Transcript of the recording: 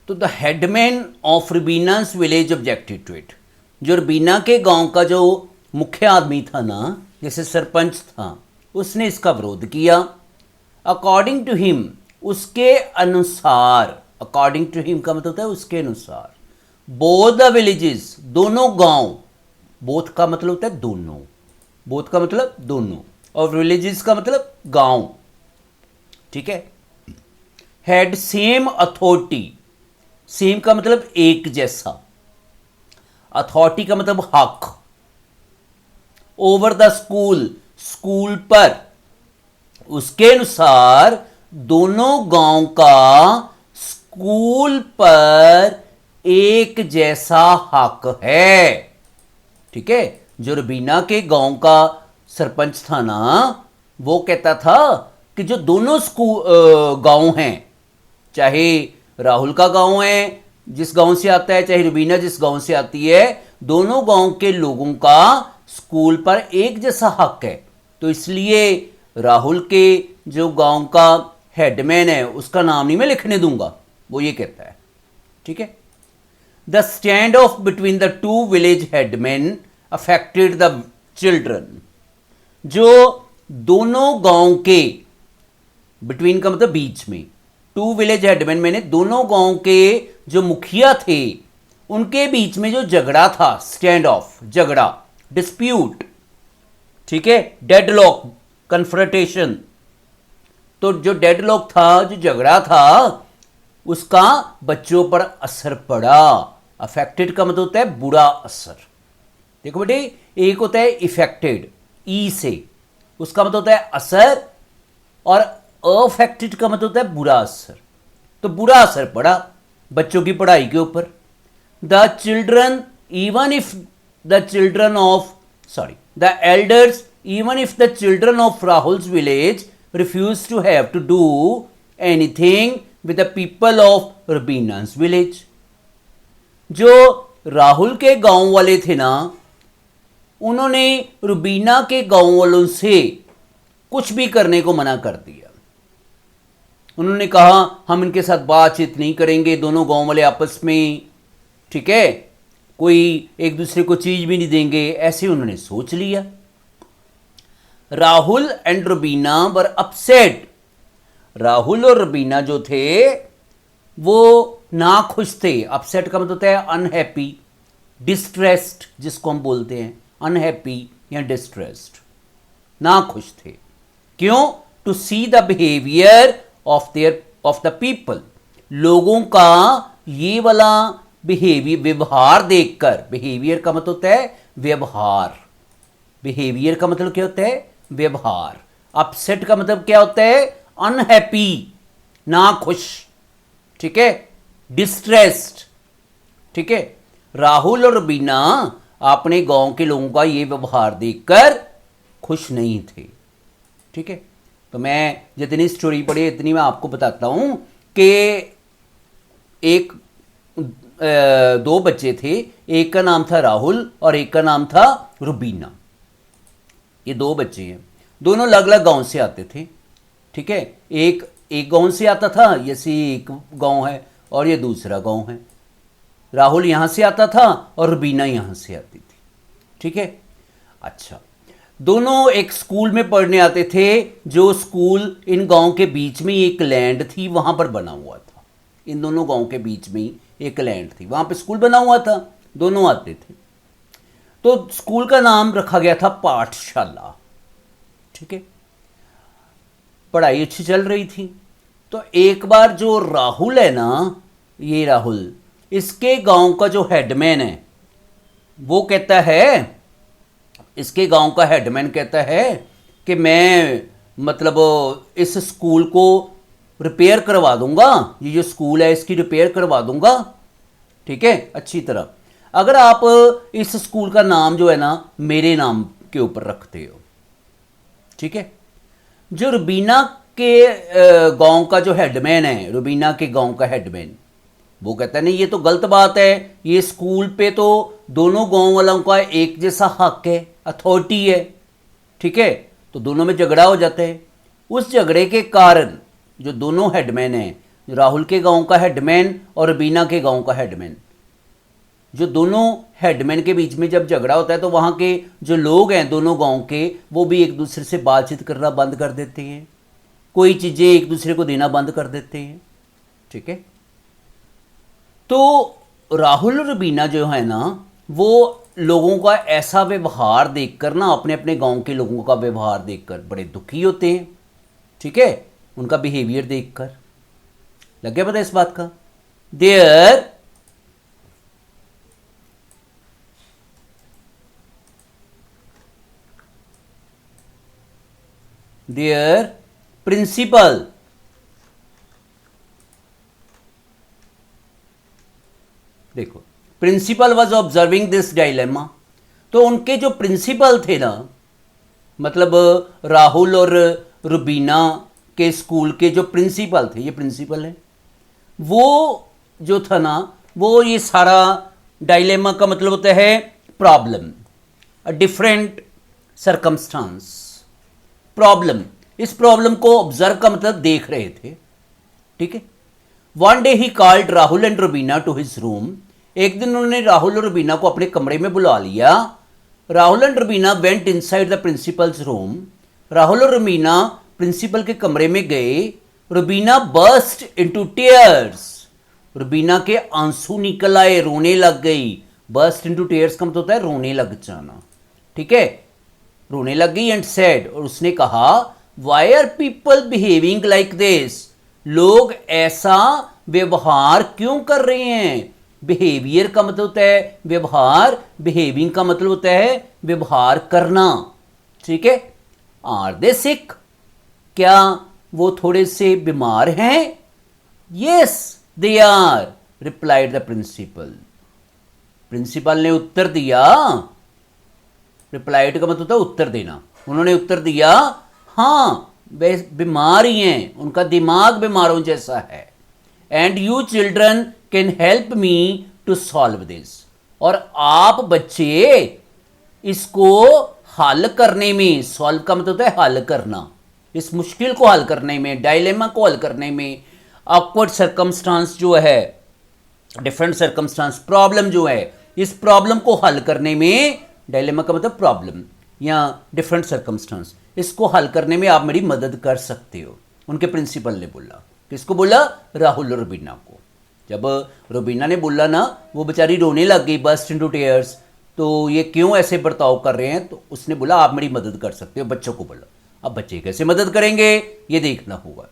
तो the headman of Rubina's village objected to it. जो रुबीना के गांव का जो मुख्य आदमी था ना, जैसे सरपंच था, उसने इसका विरोध किया। अकॉर्डिंग टू हिम, उसके अनुसार, अकॉर्डिंग टू हिम का मतलब होता है उसके अनुसार, बोथ द विलेजेस, दोनों गांव, बोथ का मतलब होता है दोनों, बोथ का मतलब दोनों, और विलेजेस का मतलब गांव, ठीक है, हैड सेम अथॉरिटी, सेम का मतलब एक जैसा, अथॉरिटी का मतलब हक, ओवर द स्कूल, स्कूल पर, उसके अनुसार दोनों गांव का स्कूल पर एक जैसा हक है, ठीक है। जो रुबीना के गांव का सरपंच था ना, वो कहता था कि जो दोनों गांव हैं, चाहे राहुल का गांव है जिस गांव से आता है, चाहे रुबीना जिस गांव से आती है, दोनों गांव के लोगों का स्कूल पर एक जैसा हक है। तो इसलिए राहुल के जो गांव का हेडमैन है उसका नाम नहीं मैं लिखने दूंगा, वो ये कहता है, ठीक है। The stand of between the two village headman affected the children. जो दोनों गांव के, बिटवीन का मतलब बीच में, टू विलेज हेडमैन मैंने दोनों गांव के जो मुखिया थे उनके बीच में जो झगड़ा था, स्टैंड ऑफ, झगड़ा, डिस्प्यूट, ठीक है, डेडलॉक, कन्फ्रंटेशन। तो जो डेडलॉक था, जो झगड़ा था, उसका बच्चों पर असर पड़ा। अफेक्टेड का मतलब होता है बुरा असर। देखो बेटे, एक होता है इफेक्टेड, ई से, उसका मतलब होता है असर, और अफेक्टेड का मतलब होता है बुरा असर। तो बुरा असर पड़ा बच्चों की पढ़ाई के ऊपर। The children, even if the children of, sorry, the elders, even if the children of Rahul's village refuse to have to do anything with the people of Rubina's village. जो राहुल के गांव वाले थे ना, उन्होंने रुबीना के गांव वालों से कुछ भी करने को मना कर दिया। उन्होंने कहा हम इनके साथ बातचीत नहीं करेंगे, दोनों गांव वाले आपस में, ठीक है, कोई एक दूसरे को चीज भी नहीं देंगे, ऐसे उन्होंने सोच लिया। Rahul and Rubina were upset. Rahul और रुबीना जो थे वो नाखुश थे। अपसेट का मतलब होता है अनहैप्पी, डिस्ट्रेस्ड जिसको हम बोलते हैं, अनहैप्पी या डिस्ट्रेस्ड, नाखुश थे। क्यों? To see the behaviour of the people, लोगों का ये वाला बिहेवियर, व्यवहार देखकर। बिहेवियर का मतलब होता है व्यवहार, बिहेवियर का मतलब क्या होता है व्यवहार। अपसेट का मतलब क्या होता है अनहैप्पी, नाखुश, ठीक है, डिस्ट्रेस्ड, ठीक है। राहुल और रुबीना अपने गांव के लोगों का ये व्यवहार देखकर खुश नहीं थे, ठीक है। तो मैं जितनी स्टोरी पढ़ी इतनी मैं आपको बताता हूं कि एक दो बच्चे थे, एक का नाम था राहुल और एक का नाम था रुबीना। ये दो बच्चे हैं, दोनों अलग अलग गांव से आते थे, ठीक है। एक गांव से आता था, जैसे एक गांव है और ये दूसरा गांव है। राहुल यहां से आता था और रुबीना यहां से आती थी, ठीक है। अच्छा, दोनों एक स्कूल में पढ़ने आते थे, जो स्कूल इन गांव के बीच में एक लैंड थी वहां पर बना हुआ था। इन दोनों गांव के बीच में एक लैंड थी, वहां पे स्कूल बना हुआ था, दोनों आते थे। तो स्कूल का नाम रखा गया था पाठशाला, ठीक है। पढ़ाई अच्छी चल रही थी। तो एक बार जो राहुल है ना, ये राहुल, इसके गांव का जो हेडमैन है वो कहता है, इसके गांव का हेडमैन कहता है कि मैं मतलब इस स्कूल को रिपेयर करवा दूंगा, ये जो स्कूल है इसकी रिपेयर करवा दूंगा, ठीक है, अच्छी तरह, अगर आप इस स्कूल का नाम जो है ना मेरे नाम के ऊपर रखते हो, ठीक है। जो रुबीना के गांव का जो हेडमैन है, रुबीना के गांव का हेडमैन, वो कहता है नहीं ये तो गलत बात है, ये स्कूल पे तो दोनों गांव वालों का एक जैसा हक है, अथॉरिटी है, ठीक है। तो दोनों में झगड़ा हो जाता है। उस झगड़े के कारण जो दोनों हेडमैन हैं राहुल के गांव का हेडमैन और रुबीना के गांव का हेडमैन, जो दोनों हेडमैन के बीच में जब झगड़ा होता है तो वहाँ के जो लोग हैं दोनों गांव के, वो भी एक दूसरे से बातचीत करना बंद कर देते हैं, कोई चीज़ें एक दूसरे को देना बंद कर देते हैं। ठीक है, तो राहुल और रुबीना जो है ना, वो लोगों का ऐसा व्यवहार देखकर ना, अपने अपने गांव के लोगों का व्यवहार देखकर बड़े दुखी होते हैं। ठीक है, उनका बिहेवियर देखकर। लग गया पता इस बात का? देयर प्रिंसिपल देखो, principal was observing this dilemma. तो उनके जो प्रिंसिपल थे ना, मतलब राहुल और रुबीना के स्कूल के जो प्रिंसिपल थे, ये प्रिंसिपल है, वो जो था ना, वो ये सारा डायलेमा का मतलब होता है problem, a different circumstance, problem. इस प्रॉब्लम को ऑब्जर्व का मतलब देख रहे थे। ठीक है, one day he called Rahul and Rubina to his room. एक दिन उन्होंने राहुल और रुबीना को अपने कमरे में बुला लिया। Rahul and Rubina went inside the principles room. Rahul और रुबीना प्रिंसिपल के कमरे में गए। Rubina burst into tears. Rubina के आंसू निकल आए, रोने लग गई। बर्स्ट इनटू टीयर्स का मतलब होता है रोने लग जाना। ठीक है, रोने लग गई एंड सेड, और उसने कहा, why are people behaving like this. लोग ऐसा व्यवहार क्यों कर रहे हैं? बिहेवियर का मतलब होता है व्यवहार, बिहेविंग का मतलब होता है व्यवहार करना। ठीक है, आर दे सिक, क्या वो थोड़े से बीमार हैं? Yes they are, replied the principal. प्रिंसिपल ने उत्तर दिया। रिप्लाइड का मतलब होता है उत्तर देना। उन्होंने उत्तर दिया, हाँ वे बीमार ही हैं, उनका दिमाग बीमारों जैसा है। And you children can help me to solve this. और आप बच्चे इसको हल करने में, सॉल्व का मतलब होता है हल करना, इस मुश्किल को हल करने में, डायलेमा को हल करने में, ऑकवर्ड सर्कमस्टांस जो है, डिफरेंट सर्कमस्टांस, प्रॉब्लम जो है, इस प्रॉब्लम को हल करने में, डायलेमा का मतलब प्रॉब्लम या डिफरेंट सर्कमस्टांस, इसको हल करने में आप मेरी मदद कर सकते हो। उनके प्रिंसिपल ने बोला। किसको बोला? राहुल और रुबीना को। जब रुबीना ने बोला ना, वो बेचारी रोने लग गई, बर्स्ट इनटू टीयर्स, तो ये क्यों ऐसे बर्ताव कर रहे हैं? तो उसने बोला आप मेरी मदद कर सकते हो, बच्चों को बोला। अब बच्चे कैसे मदद करेंगे ये देखना होगा।